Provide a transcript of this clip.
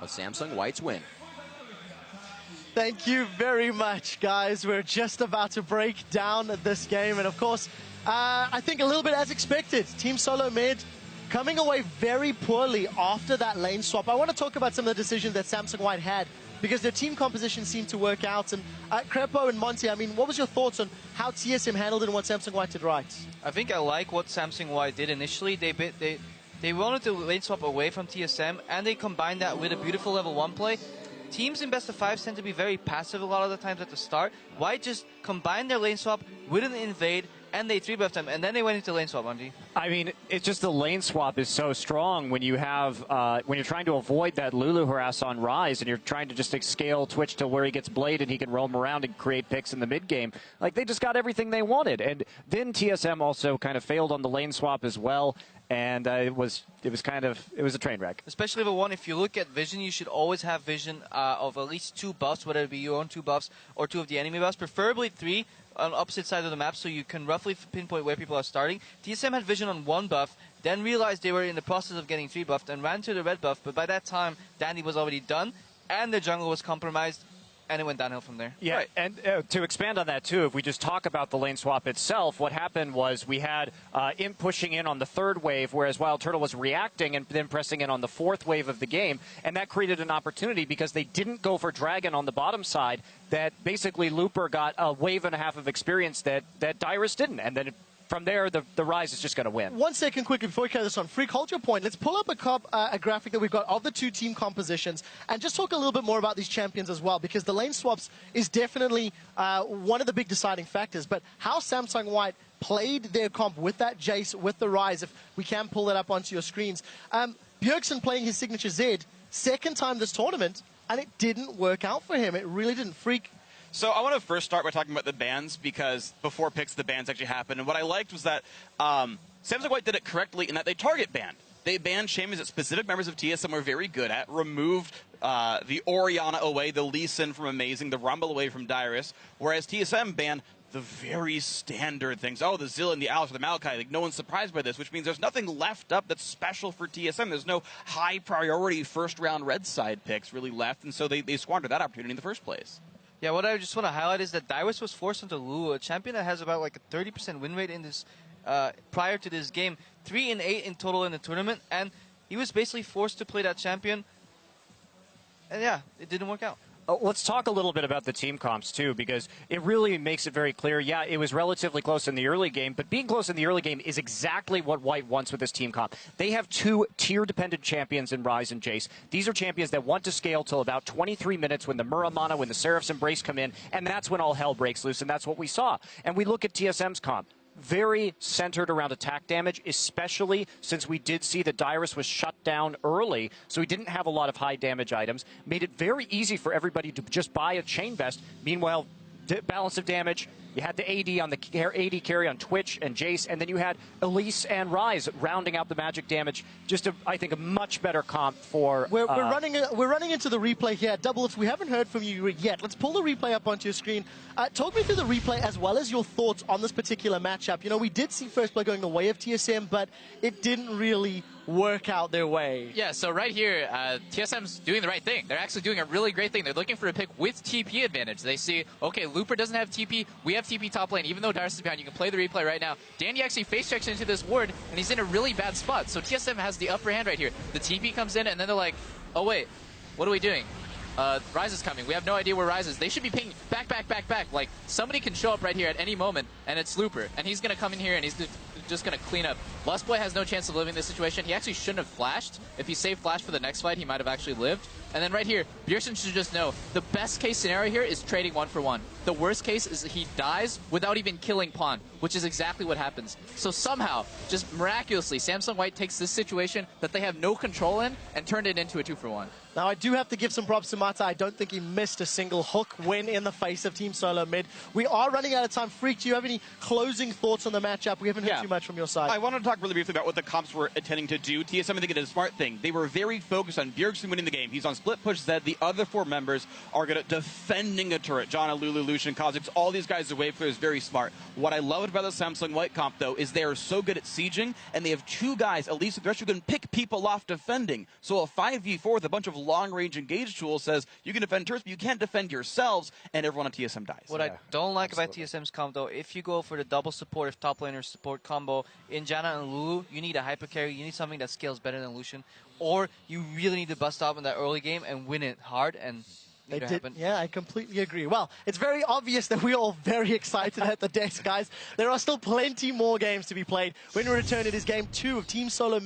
of Samsung White's win. Thank you very much, guys. We're just about to break down this game. And of course, I think a little bit as expected, Team Solo Mid coming away very poorly after that lane swap. I want to talk about some of the decisions that Samsung White had because their team composition seemed to work out. And Crepo and Monty, I mean, what was your thoughts on how TSM handled it and what Samsung White did right? I think I like what Samsung White did initially. They wanted to lane swap away from TSM, and they combined that with a beautiful level 1 play. Teams in best of 5s tend to be very passive a lot of the times at the start. White just combined their lane swap with an invade, and they 3-buffed them, and then they went into lane swap, Andy. I mean, it's just the lane swap is so strong when you have when you're trying to avoid that Lulu harass on Rise, and you're trying to just scale Twitch to where he gets Blade and he can roam around and create picks in the mid game. Like, they just got everything they wanted, and then TSM also kind of failed on the lane swap as well. And it was a train wreck. Especially level 1, if you look at vision, you should always have vision of at least 2 buffs, whether it be your own 2 buffs or 2 of the enemy buffs, preferably 3 on opposite sides of the map, so you can roughly pinpoint where people are starting. TSM had vision on 1 buff, then realized they were in the process of getting 3 buffed and ran to the red buff, but by that time, Dandy was already done, and the jungle was compromised. And it went downhill from there. Yeah, right. And to expand on that, too, if we just talk about the lane swap itself, what happened was we had Imp pushing in on the 3rd wave, whereas Wild Turtle was reacting and then pressing in on the 4th wave of the game. And that created an opportunity because they didn't go for Dragon on the bottom side, that basically Looper got a wave and a half of experience that Dyrus didn't. And then from there, the Rise is just going to win. 1 second quickly before we carry this on. Freak, hold your point. Let's pull up a graphic that we've got of the 2 team compositions and just talk a little bit more about these champions as well, because the lane swaps is definitely one of the big deciding factors. But how Samsung White played their comp with that Jace, with the Rise, if we can pull that up onto your screens. Bjergsen playing his signature Z, 2nd time this tournament, and it didn't work out for him. It really didn't. Freak. So I want to first start by talking about the bans, because before picks, the bans actually happened. And what I liked was that Samsung White did it correctly in that they target banned. They banned Shaman that specific members of TSM were very good at, removed the Orianna away, the Lee Sin from Amazing, the Rumble away from Dyrus, whereas TSM banned the very standard things. Oh, the Zill and the Alex or the Maokai. Like, no one's surprised by this, which means there's nothing left up that's special for TSM. There's no high priority first round red side picks really left, and so they squandered that opportunity in the first place. Yeah, what I just want to highlight is that Dyrus was forced into Lulu, a champion that has about like a 30% win rate in this prior to this game, 3 and 8 in total in the tournament, and he was basically forced to play that champion. And yeah, it didn't work out. Let's talk a little bit about the team comps, too, because it really makes it very clear. Yeah, it was relatively close in the early game, but being close in the early game is exactly what White wants with this team comp. They have 2 tier-dependent champions in Rise and Jace. These are champions that want to scale till about 23 minutes when the Muramana, when the Seraph's Embrace come in, and that's when all hell breaks loose, and that's what we saw. And we look at TSM's comp. Very centered around attack damage, especially since we did see that Dyrus was shut down early, so he didn't have a lot of high damage items. Made it very easy for everybody to just buy a Chain Vest. Meanwhile, balance of damage, you had the AD on the AD carry on Twitch and Jace, and then you had Elise and Rise rounding out the magic damage. Just, I think, a much better comp for... We're running into the replay here. Double, if we haven't heard from you yet, let's pull the replay up onto your screen. Talk me through the replay as well as your thoughts on this particular matchup. You know, we did see First Blood going the way of TSM, but it didn't really work out their way. Yeah, so right here, TSM's doing the right thing. They're actually doing a really great thing. They're looking for a pick with TP advantage. They see, okay, Looper doesn't have TP, we have TP top lane, even though Dyrus is behind. You can play the replay right now. Dandy actually face checks into this ward, and he's in a really bad spot. So TSM has the upper hand right here. The TP comes in, and then they're like, oh wait, what are we doing? Rise is coming. We have no idea where Rise is. They should be pinging back, back, back, back. Like, somebody can show up right here at any moment, and it's Looper. And he's going to come in here, and he's just going to clean up. Lustboy has no chance of living this situation. He actually shouldn't have flashed. If he saved flash for the next fight, he might have actually lived. And then right here, Bjergsen should just know, the best case scenario here is trading 1 for 1. The worst case is he dies without even killing Pawn, which is exactly what happens. So somehow, just miraculously, Samsung White takes this situation that they have no control in and turned it into a 2 for 1. Now, I do have to give some props to Mata. I don't think he missed a single hook win in the face of Team Solo Mid. We are running out of time. Freak, do you have any closing thoughts on the matchup? We haven't heard too much from your side. I wanted to talk really briefly about what the comps were intending to do. TSM, I think, did a smart thing. They were very focused on Bjergsen winning the game. He's on split push Z. The other 4 members are going to defending a turret. John, Lulu, Lucian, Kha'Zix, all these guys are wave players, very smart. What I loved about the Samsung White comp, though, is they are so good at sieging, and they have two guys, at least the rest, who can pick people off defending. So a 5v4 with a bunch of long-range engage tools says you can defend turrets, but you can't defend yourselves, and everyone on TSM dies. What I don't like about TSM's comp, though, if you go for the double support, if top laner support combo in Janna and Lulu, you need a hyper carry, you need something that scales better than Lucian, or you really need to bust up in that early game and win it hard, and They did. Yeah, I completely agree. Well, it's very obvious that we're all very excited at the desk, guys. There are still plenty more games to be played. When we return, it is game 2 of Team Solo.